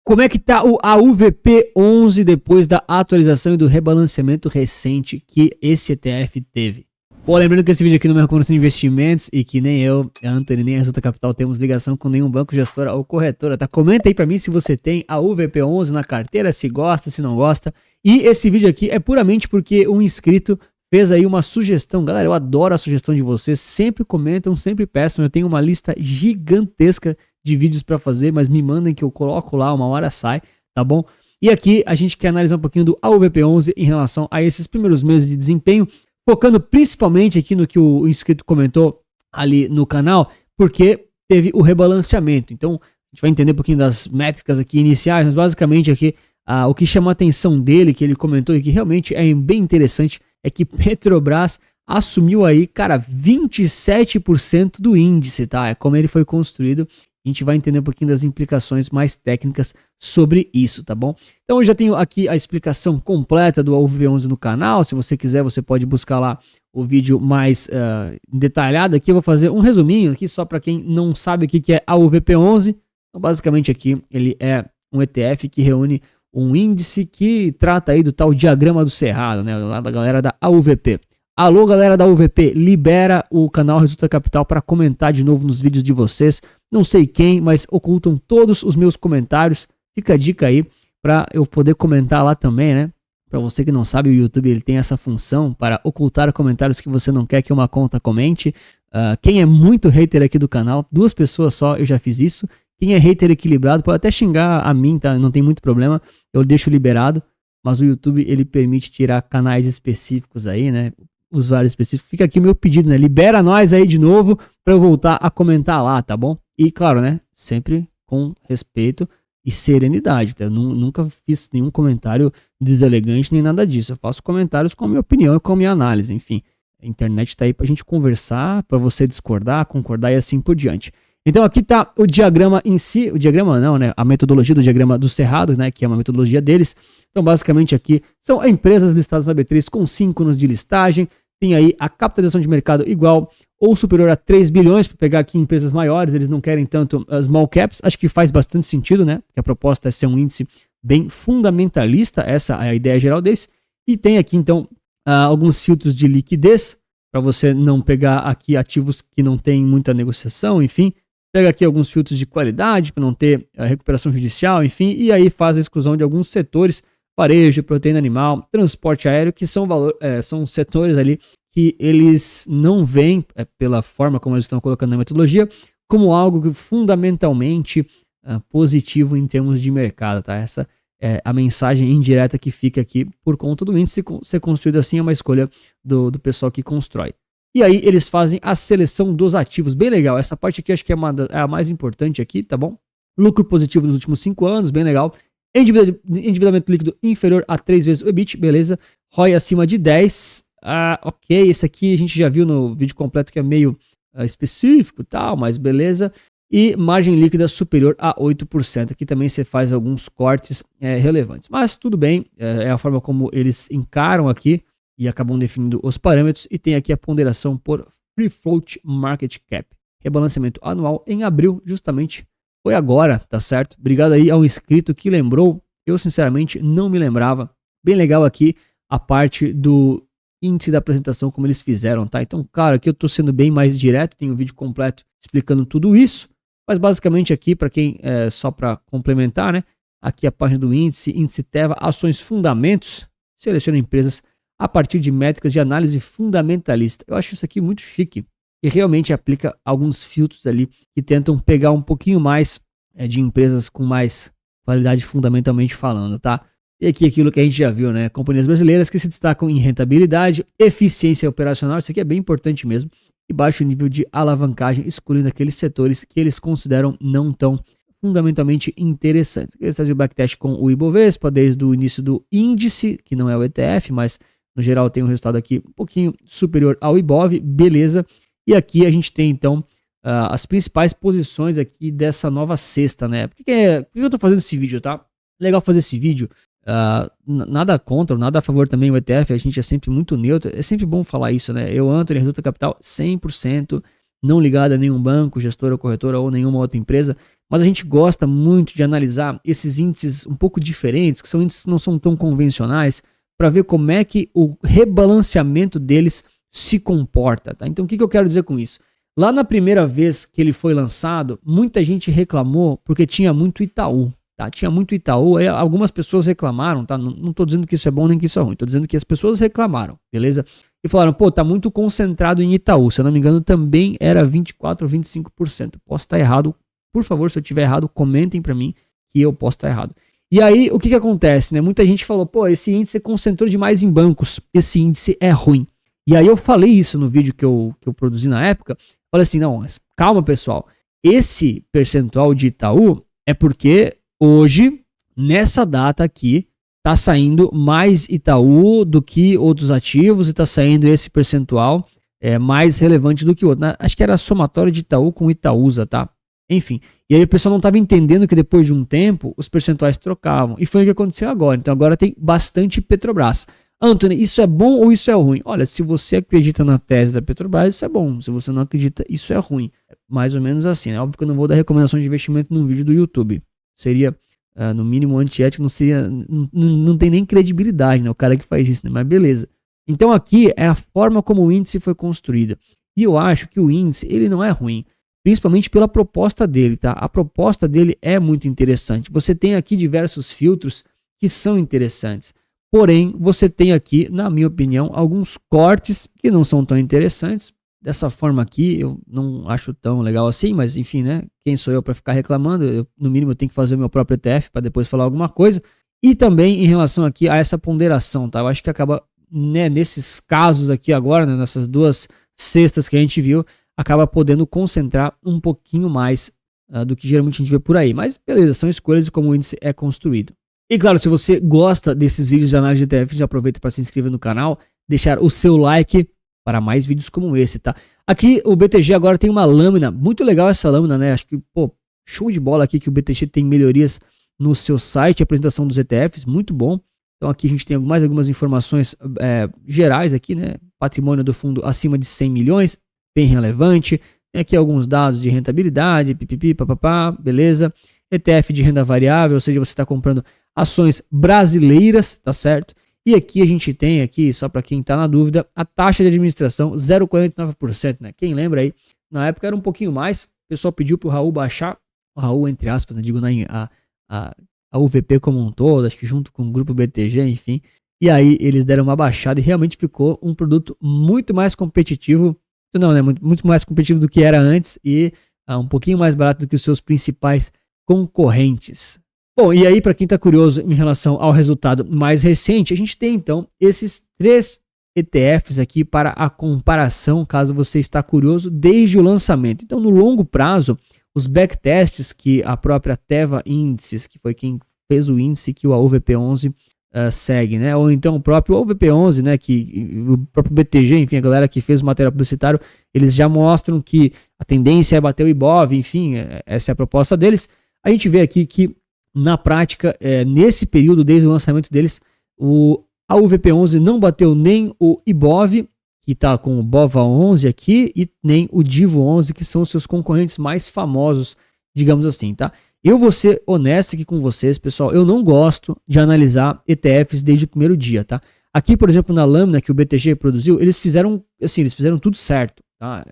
Como é que tá o AUVP11 depois da atualização e do rebalanceamento recente que esse ETF teve? Pô, lembrando que esse vídeo aqui não é uma recomendação de investimentos e que nem eu, a Anthony, nem a Resulta Capital temos ligação com nenhum banco, gestora ou corretora, tá? Comenta aí pra mim se você tem a AUVP11 na carteira, se gosta, se não gosta. E esse vídeo aqui é puramente porque um inscrito fez aí uma sugestão. Galera, eu adoro a sugestão de vocês, sempre comentam, sempre peçam. Eu tenho uma lista gigantesca de vídeos pra fazer, mas me mandem que eu coloco lá, uma hora sai, tá bom? E aqui a gente quer analisar um pouquinho do AUVP11 em relação a esses primeiros meses de desempenho, focando principalmente aqui no que o inscrito comentou ali no canal, porque teve o rebalanceamento. Então, a gente vai entender um pouquinho das métricas aqui iniciais, mas basicamente aqui o que chama a atenção dele, que ele comentou e que realmente é bem interessante, é que Petrobras assumiu aí, cara, 27% do índice, tá? É como ele foi construído. A gente vai entender um pouquinho das implicações mais técnicas sobre isso, tá bom? Então eu já tenho aqui a explicação completa do AUVP11 no canal. Se você quiser, você pode buscar lá o vídeo mais detalhado. Aqui eu vou fazer um resuminho aqui só para quem não sabe o que é AUVP11. Então, basicamente aqui ele é um ETF que reúne um índice que trata aí do tal diagrama do Cerrado, né? Lá da galera da AUVP. Alô, galera da AUVP, libera o canal Resulta Capital para comentar de novo nos vídeos de vocês. Não sei quem, mas ocultam todos os meus comentários. Fica a dica aí para eu poder comentar lá também, né? Para você que não sabe, o YouTube ele tem essa função para ocultar comentários que você não quer que uma conta comente. Quem é muito hater aqui do canal, 2 pessoas só, eu já fiz isso. Quem é hater equilibrado pode até xingar a mim, tá? Não tem muito problema, eu deixo liberado. Mas o YouTube ele permite tirar canais específicos aí, né? Usuário específico. Fica aqui o meu pedido, né? Libera nós aí de novo para eu voltar a comentar lá, tá bom? E claro, né? Sempre com respeito e serenidade, tá? Eu nunca fiz nenhum comentário deselegante nem nada disso. Eu faço comentários com a minha opinião e com a minha análise. Enfim, a internet tá aí pra gente conversar, para você discordar, concordar e assim por diante. Então aqui tá o diagrama em si, o diagrama não, né? A metodologia do diagrama do Cerrado, né? Que é uma metodologia deles. Então basicamente aqui são empresas listadas na B3 com 5 anos de listagem. Tem aí a capitalização de mercado igual ou superior a 3 bilhões, para pegar aqui empresas maiores, eles não querem tanto as small caps. Acho que faz bastante sentido, né? Porque a proposta é ser um índice bem fundamentalista, essa é a ideia geral deles. E tem aqui então alguns filtros de liquidez, para você não pegar aqui ativos que não tem muita negociação, enfim. Pega aqui alguns filtros de qualidade para não ter recuperação judicial, enfim, e aí faz a exclusão de alguns setores, varejo, proteína animal, transporte aéreo, que são setores ali que eles não veem, pela forma como eles estão colocando na metodologia, como algo fundamentalmente positivo em termos de mercado, tá? Essa é a mensagem indireta que fica aqui por conta do índice ser construído assim, é uma escolha do pessoal que constrói. E aí eles fazem a seleção dos ativos, bem legal, essa parte aqui acho que é a mais importante aqui, tá bom? Lucro positivo nos últimos 5 anos, bem legal. Endividamento líquido inferior a 3 vezes o EBIT, beleza. ROI acima de 10, ok, esse aqui a gente já viu no vídeo completo que é meio específico e tal, mas beleza. E margem líquida superior a 8%, aqui também você faz alguns cortes relevantes. Mas tudo bem, é a forma como eles encaram aqui e acabam definindo os parâmetros. E tem aqui a ponderação por Free Float Market Cap. Rebalanceamento anual em abril, justamente foi agora, tá certo? Obrigado aí ao inscrito que lembrou. Eu, sinceramente, não me lembrava. Bem legal aqui a parte do índice da apresentação, como eles fizeram, tá? Então, claro, aqui eu tô sendo bem mais direto, tem um vídeo completo explicando tudo isso. Mas, basicamente, aqui, para quem, só para complementar, né? Aqui a página do índice Teva, ações fundamentos, seleciona empresas a partir de métricas de análise fundamentalista. Eu acho isso aqui muito chique e realmente aplica alguns filtros ali que tentam pegar um pouquinho mais de empresas com mais qualidade fundamentalmente falando, tá? E aqui aquilo que a gente já viu, né? Companhias brasileiras que se destacam em rentabilidade, eficiência operacional, isso aqui é bem importante mesmo, e baixo nível de alavancagem, excluindo aqueles setores que eles consideram não tão fundamentalmente interessantes. Eles fazem o backtest com o Ibovespa desde o início do índice, que não é o ETF, mas no geral tem um resultado aqui um pouquinho superior ao Ibov, beleza. E aqui a gente tem então as principais posições aqui dessa nova cesta, né? Por que eu tô fazendo esse vídeo, tá? Legal fazer esse vídeo. Nada contra, nada a favor também o ETF, a gente é sempre muito neutro, é sempre bom falar isso, né? Eu, Anthony, Resulta Capital 100% não ligada a nenhum banco, gestora, corretora ou nenhuma outra empresa, mas a gente gosta muito de analisar esses índices um pouco diferentes, que são índices que não são tão convencionais, para ver como é que o rebalanceamento deles se comporta, tá? Então o que eu quero dizer com isso? Lá na primeira vez que ele foi lançado, muita gente reclamou porque tinha muito Itaú, tá? Tinha muito Itaú, aí algumas pessoas reclamaram, tá? Não tô dizendo que isso é bom nem que isso é ruim, tô dizendo que as pessoas reclamaram, beleza? E falaram, pô, tá muito concentrado em Itaú, se eu não me engano também era 24 ou 25%, posso estar errado, por favor, se eu tiver errado, comentem pra mim que eu posso estar errado. E aí, o que acontece, né? Muita gente falou, pô, esse índice concentrou demais em bancos, esse índice é ruim. E aí eu falei isso no vídeo que eu produzi na época, falei assim, não, mas calma pessoal, esse percentual de Itaú é porque hoje, nessa data aqui, tá saindo mais Itaú do que outros ativos e tá saindo esse percentual mais relevante do que o outro. Acho que era somatório de Itaú com Itaúsa, tá? Enfim, e aí o pessoal não estava entendendo que depois de um tempo os percentuais trocavam. E foi o que aconteceu agora. Então agora tem bastante Petrobras. Anthony, isso é bom ou isso é ruim? Olha, se você acredita na tese da Petrobras, isso é bom. Se você não acredita, isso é ruim. Mais ou menos assim, né? Óbvio que eu não vou dar recomendação de investimento num vídeo do YouTube. Seria, no mínimo, antiético, não tem nem credibilidade, né? O cara que faz isso, né? Mas beleza. Então aqui é a forma como o índice foi construído. E eu acho que o índice, ele não é ruim. Principalmente pela proposta dele, tá? A proposta dele é muito interessante. Você tem aqui diversos filtros que são interessantes. Porém, você tem aqui, na minha opinião, alguns cortes que não são tão interessantes. Dessa forma aqui, eu não acho tão legal assim, mas enfim, né? Quem sou eu para ficar reclamando? No mínimo, eu tenho que fazer o meu próprio ETF para depois falar alguma coisa. E também em relação aqui a essa ponderação, tá? Eu acho que acaba, né, nesses casos aqui agora, né, nessas duas cestas que a gente viu, acaba podendo concentrar um pouquinho mais do que geralmente a gente vê por aí. Mas beleza, são escolhas de como o índice é construído. E claro, se você gosta desses vídeos de análise de ETF, já aproveita para se inscrever no canal, deixar o seu like para mais vídeos como esse, tá? Aqui o BTG agora tem uma lâmina, muito legal essa lâmina, né? Acho que, pô, show de bola aqui que o BTG tem melhorias no seu site, apresentação dos ETFs, muito bom. Então aqui a gente tem mais algumas informações gerais aqui, né? Patrimônio do fundo acima de 100 milhões, bem relevante. Tem aqui alguns dados de rentabilidade, pipipi, papapá, beleza. ETF de renda variável, ou seja, você está comprando ações brasileiras, tá certo? E aqui a gente tem aqui, só para quem está na dúvida, a taxa de administração 0,49%, né? Quem lembra aí, na época era um pouquinho mais, o pessoal pediu para o Raul baixar, o Raul entre aspas, né? Digo, a UVP como um todo, acho que junto com o grupo BTG, enfim. E aí eles deram uma baixada e realmente ficou um produto muito mais competitivo, não, né? Muito mais competitivo do que era antes e um pouquinho mais barato do que os seus principais concorrentes. Bom, e aí para quem está curioso em relação ao resultado mais recente, a gente tem então esses 3 ETFs aqui para a comparação, caso você está curioso, desde o lançamento. Então, no longo prazo, os backtests que a própria Teva Índices, que foi quem fez o índice que o AUVP11 segue, né? Ou então o próprio AUVP11, né? Que o próprio BTG, enfim, a galera que fez o material publicitário, eles já mostram que a tendência é bater o IBOV, enfim, essa é a proposta deles. A gente vê aqui que na prática, nesse período, desde o lançamento deles, o AUVP11 não bateu nem o IBOV, que está com o BOVA11 aqui, e nem o DIVO11, que são os seus concorrentes mais famosos, digamos assim, tá? Eu vou ser honesto aqui com vocês, pessoal, eu não gosto de analisar ETFs desde o primeiro dia, tá? Aqui, por exemplo, na lâmina que o BTG produziu, eles fizeram tudo certo, tá?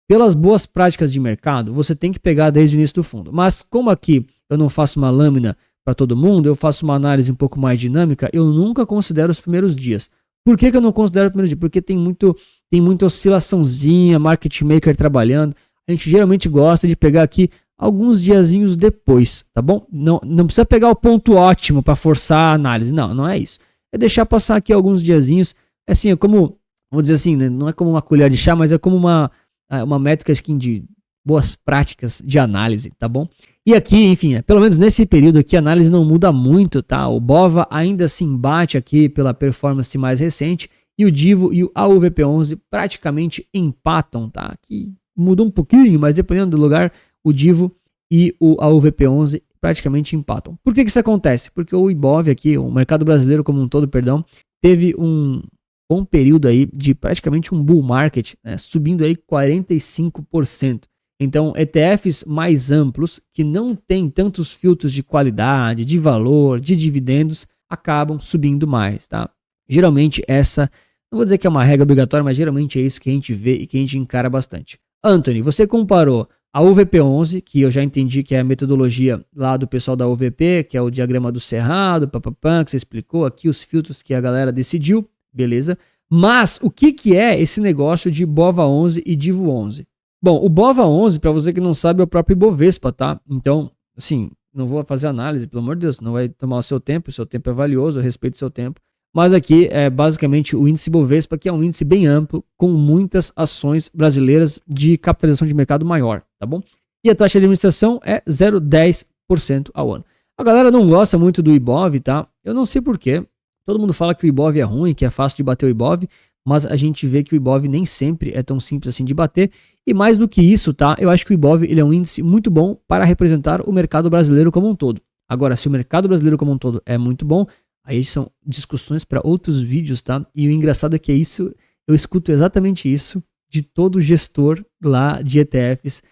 Pelas boas práticas de mercado, você tem que pegar desde o início do fundo. Mas como aqui eu não faço uma lâmina para todo mundo, eu faço uma análise um pouco mais dinâmica, eu nunca considero os primeiros dias. Por que eu não considero o primeiro dia? Porque tem muita oscilaçãozinha, market maker trabalhando. A gente geralmente gosta de pegar aqui alguns diazinhos depois, tá bom? Não precisa pegar o ponto ótimo para forçar a análise. Não é isso. É deixar passar aqui alguns diazinhos. Assim, é como, vou dizer assim, né? Não é como uma colher de chá, mas é como uma métrica de boas práticas de análise, tá bom? E aqui, enfim, pelo menos nesse período aqui, a análise não muda muito, tá? O BOVA ainda se embate aqui pela performance mais recente e o DIVO e o AUVP11 praticamente empatam, tá? Aqui muda um pouquinho, mas dependendo do lugar, o DIVO e o AUVP11 praticamente empatam. Por que isso acontece? Porque o IBOV aqui, o mercado brasileiro como um todo, perdão, teve um com um período aí de praticamente um bull market, né, subindo aí 45%. Então, ETFs mais amplos, que não têm tantos filtros de qualidade, de valor, de dividendos, acabam subindo mais, tá? Geralmente essa, não vou dizer que é uma regra obrigatória, mas geralmente é isso que a gente vê e que a gente encara bastante. Anthony, você comparou a UVP11, que eu já entendi que é a metodologia lá do pessoal da UVP, que é o diagrama do cerrado, papapá, que você explicou aqui os filtros que a galera decidiu, beleza? Mas o que é esse negócio de BOVA11 e DIVO11? Bom, o BOVA11, para você que não sabe, é o próprio Ibovespa, tá? Então, assim, não vou fazer análise, pelo amor de Deus, não vai tomar o seu tempo é valioso, eu respeito o seu tempo. Mas aqui é basicamente o índice Ibovespa, que é um índice bem amplo, com muitas ações brasileiras de capitalização de mercado maior, tá bom? E a taxa de administração é 0,10% ao ano. A galera não gosta muito do Ibov, tá? Eu não sei porquê. Todo mundo fala que o Ibov é ruim, que é fácil de bater o Ibov, mas a gente vê que o Ibov nem sempre é tão simples assim de bater. E mais do que isso, tá? Eu acho que o Ibov ele é um índice muito bom para representar o mercado brasileiro como um todo. Agora, se o mercado brasileiro como um todo é muito bom, aí são discussões para outros vídeos, tá? E o engraçado é que é isso, eu escuto exatamente isso de todo gestor lá de ETFs,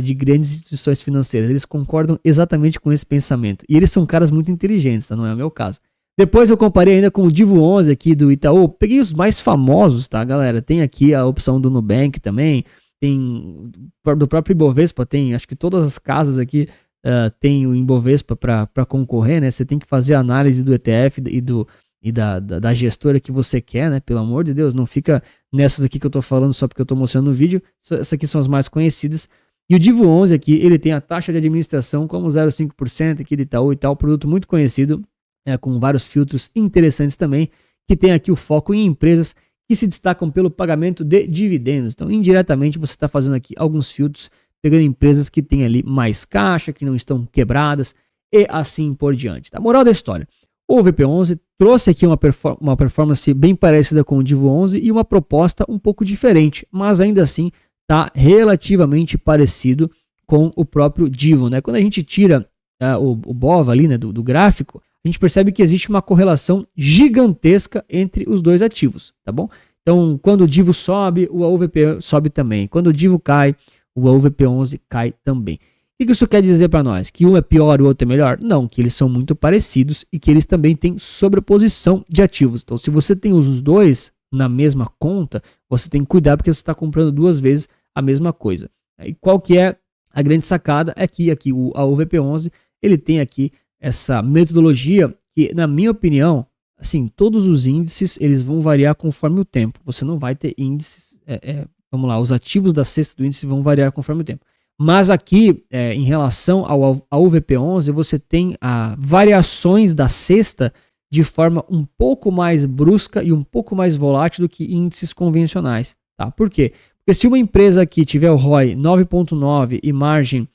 de grandes instituições financeiras. Eles concordam exatamente com esse pensamento. E eles são caras muito inteligentes, tá? Não é o meu caso. Depois eu comparei ainda com o DIVO11 aqui do Itaú. Peguei os mais famosos, tá, galera? Tem aqui a opção do Nubank também. Tem do próprio Ibovespa, tem, acho que todas as casas aqui tem o Ibovespa para concorrer, né? Você tem que fazer a análise do ETF e da gestora que você quer, né? Pelo amor de Deus, não fica nessas aqui que eu tô falando só porque eu tô mostrando no vídeo. Essas aqui são as mais conhecidas. E o DIVO11 aqui, ele tem a taxa de administração como 0,5% aqui de Itaú e tal, produto muito conhecido, com vários filtros interessantes também, que tem aqui o foco em empresas que se destacam pelo pagamento de dividendos. Então, indiretamente, você está fazendo aqui alguns filtros, pegando empresas que têm ali mais caixa, que não estão quebradas e assim por diante. A moral da história, o VP11 trouxe aqui uma performance bem parecida com o DIVO11 e uma proposta um pouco diferente, mas ainda assim está relativamente parecido com o próprio DIVO, né? Quando a gente tira o BOVA ali, né, do gráfico, a gente percebe que existe uma correlação gigantesca entre os dois ativos, tá bom? Então, quando o DIVO sobe, o AUVP sobe também. Quando o DIVO cai, o AUVP11 cai também. O que isso quer dizer para nós? Que um é pior e o outro é melhor? Não, que eles são muito parecidos e que eles também têm sobreposição de ativos. Então, se você tem os dois na mesma conta, você tem que cuidar porque você está comprando duas vezes a mesma coisa. E qual que é a grande sacada? É que aqui o AUVP11, ele tem aqui essa metodologia que, na minha opinião, assim, todos os índices eles vão variar conforme o tempo. Você não vai ter índices, vamos lá, os ativos da cesta do índice vão variar conforme o tempo. Mas aqui, em relação ao UVP11, você tem variações da cesta de forma um pouco mais brusca e um pouco mais volátil do que índices convencionais. Tá? Por quê? Porque se uma empresa aqui tiver o ROI 9,9 e margem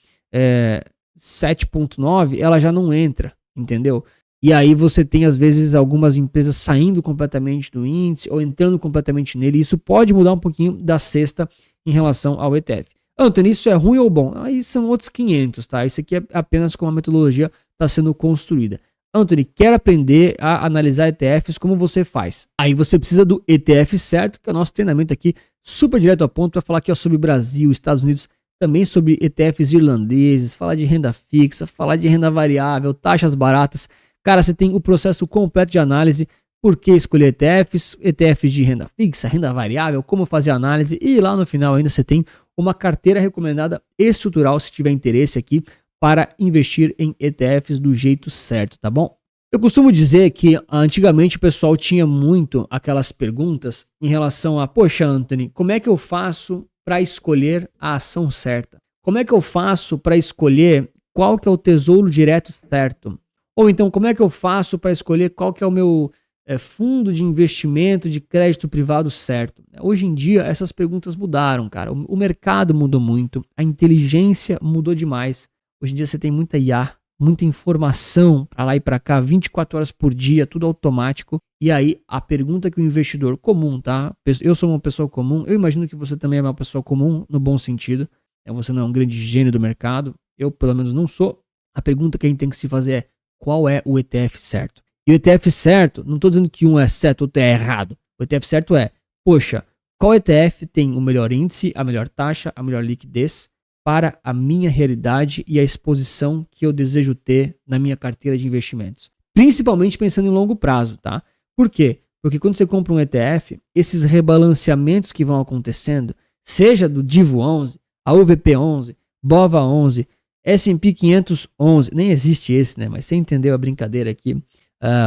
7,9, ela já não entra, entendeu? E aí você tem, às vezes, algumas empresas saindo completamente do índice ou entrando completamente nele. Isso pode mudar um pouquinho da cesta em relação ao ETF. Anthony, isso é ruim ou bom? Aí são outros 500, tá? Isso aqui é apenas como a metodologia está sendo construída. Anthony, quer aprender a analisar ETFs? Como você faz? Aí você precisa do ETF certo, que é o nosso treinamento aqui, super direto ao ponto, para falar aqui sobre Brasil, Estados Unidos, também sobre ETFs irlandeses, falar de renda fixa, falar de renda variável, taxas baratas. Cara, você tem o processo completo de análise, por que escolher ETFs de renda fixa, renda variável, como fazer análise, e lá no final ainda você tem uma carteira recomendada estrutural, se tiver interesse aqui, para investir em ETFs do jeito certo, tá bom? Eu costumo dizer que antigamente o pessoal tinha muito aquelas perguntas em relação a, poxa, Anthony, como é que eu faço para escolher a ação certa? Como é que eu faço para escolher qual que é o tesouro direto certo? Ou então, como é que eu faço para escolher qual que é o meu fundo de investimento de crédito privado certo? Hoje em dia, essas perguntas mudaram, cara. O mercado mudou muito, a inteligência mudou demais. Hoje em dia você tem muita IA, muita informação para lá e para cá, 24 horas por dia, tudo automático. E aí, a pergunta que o investidor comum, tá? Eu sou uma pessoa comum, eu imagino que você também é uma pessoa comum, no bom sentido. Você não é um grande gênio do mercado, eu pelo menos não sou. A pergunta que a gente tem que se fazer é, qual é o ETF certo? E o ETF certo, não estou dizendo que um é certo ou outro é errado. O ETF certo é, poxa, qual ETF tem o melhor índice, a melhor taxa, a melhor liquidez para a minha realidade e a exposição que eu desejo ter na minha carteira de investimentos? Principalmente pensando em longo prazo, tá? Por quê? Porque quando você compra um ETF, esses rebalanceamentos que vão acontecendo, seja do Divo 11, a UVP 11, BOVA 11, S&P 500 11, nem existe esse, né? Mas você entendeu a brincadeira aqui.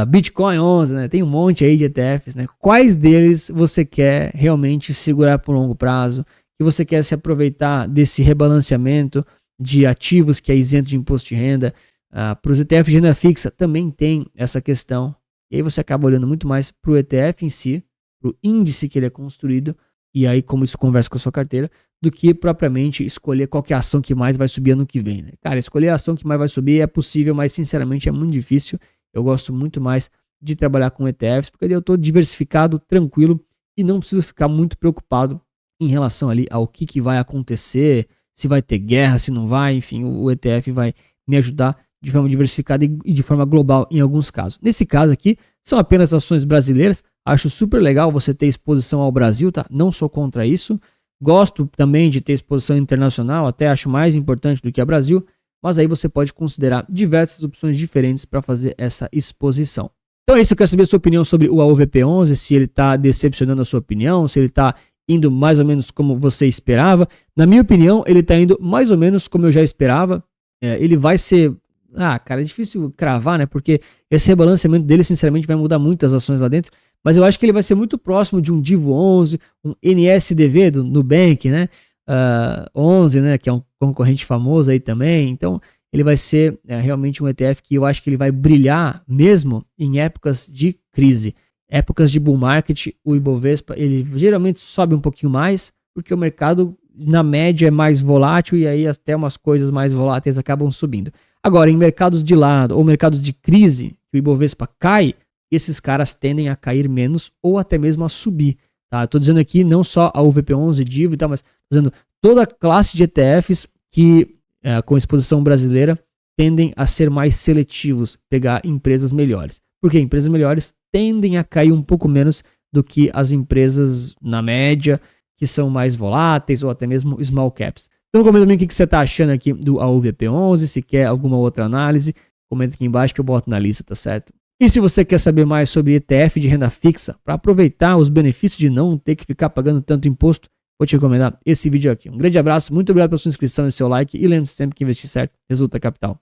Bitcoin 11, né? Tem um monte aí de ETFs, né? Quais deles você quer realmente segurar por longo prazo? Que você quer se aproveitar desse rebalanceamento de ativos que é isento de imposto de renda? Para os ETFs de renda fixa também tem essa questão. E aí você acaba olhando muito mais para o ETF em si, para o índice que ele é construído, e aí como isso conversa com a sua carteira, do que propriamente escolher qual que é a ação que mais vai subir ano que vem, né? Cara, escolher a ação que mais vai subir é possível, mas sinceramente é muito difícil. Eu gosto muito mais de trabalhar com ETFs, porque eu estou diversificado, tranquilo, e não preciso ficar muito preocupado em relação ali ao que vai acontecer, se vai ter guerra, se não vai, enfim, o ETF vai me ajudar de forma diversificada e de forma global em alguns casos. Nesse caso aqui, são apenas ações brasileiras, acho super legal você ter exposição ao Brasil, tá? Não sou contra isso, gosto também de ter exposição internacional, até acho mais importante do que a Brasil, mas aí você pode considerar diversas opções diferentes para fazer essa exposição. Então é isso, eu quero saber a sua opinião sobre o AUVP11, se ele está decepcionando a sua opinião, se ele está indo mais ou menos como você esperava. Na minha opinião, ele está indo mais ou menos como eu já esperava. Ele vai ser... cara, é difícil cravar, né? Porque esse rebalanceamento dele, sinceramente, vai mudar muitas ações lá dentro. Mas eu acho que ele vai ser muito próximo de um Divo 11, um NSDV do Nubank, né? 11, né? Que é um concorrente famoso aí também. Então, ele vai ser realmente um ETF que eu acho que ele vai brilhar mesmo em épocas de crise. Épocas de bull market, o Ibovespa, ele geralmente sobe um pouquinho mais, porque o mercado, na média, é mais volátil e aí até umas coisas mais voláteis acabam subindo. Agora, em mercados de lado ou mercados de crise, que o Ibovespa cai, esses caras tendem a cair menos ou até mesmo a subir. Tá? Estou dizendo aqui não só a UVP11, Divo e tal, mas estou dizendo toda a classe de ETFs que, com exposição brasileira, tendem a ser mais seletivos, pegar empresas melhores. Porque empresas melhores tendem a cair um pouco menos do que as empresas na média, que são mais voláteis ou até mesmo small caps. Então comenta também o que você está achando aqui do AUVP11, se quer alguma outra análise, comenta aqui embaixo que eu boto na lista, tá certo? E se você quer saber mais sobre ETF de renda fixa, para aproveitar os benefícios de não ter que ficar pagando tanto imposto, vou te recomendar esse vídeo aqui. Um grande abraço, muito obrigado pela sua inscrição e seu like, e lembre-se sempre que investir certo resulta capital.